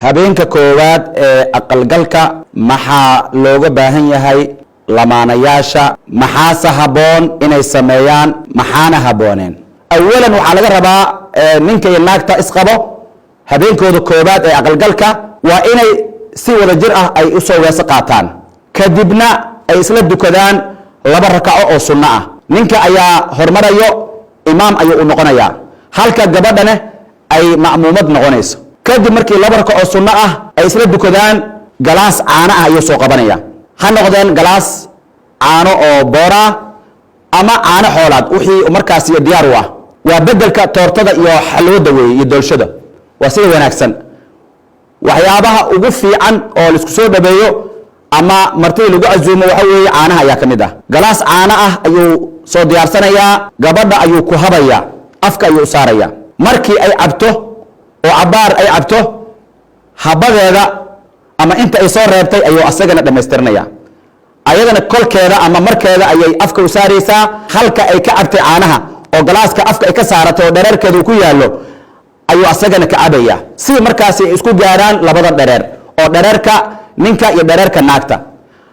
habeenka koowaad ee aqalgalka maxaa looga baahan yahay lamaanayaasha maxaase haboon inay sameeyaan maxaana habooneen awalan waxaa laga rabaa ninka iyo naagta isqabo habeenkooda koowaad ee aqalgalka waa inay si wada jir ah ay u soo weeso qaataan kadibna ay isla dukadaan laba rakaco oo sunno ah ninka ayaa hormarayo imaam ayuu u noqonayaa halka gabadhana ay ma'muumad noqonayso kadib markii laba rakaco oo sunno ah ay isla dukadaan galaas caano ah ayuu soo qabanaya ha noqdeen galaas caano oo boora ama caano xoolaad wixii markaas iyo diyaar u ah waa bedelka toortada iyo xalwada weey iyo doolshada waa sida wanaagsan waxyaabaha ugu fiican oo la isku soo dhabeeyo ama martida lagu azuumo waxa weeye caanaha ayaa kamid ah galaas caano ah ayuu soo diyaarsanayaa gabadha ayuu ku habaya afka ayuu saaraya markii ay cabto oo cabaar ay cabto habadeeda ama inta ay soo reebtay ayuu asagana dhameystirnaya ayadana kolkeeda ama markeeda ayay afka u saaraysaa halka ay ka cabtay caanaha oo galaaska afka ay ka saarato oo dhereerkeedu ku yaalo ayuu asagana ka cabaya si markaas ay isku gaaraan labada dhereer oo dhereerka ninka iyo dhereerka naagta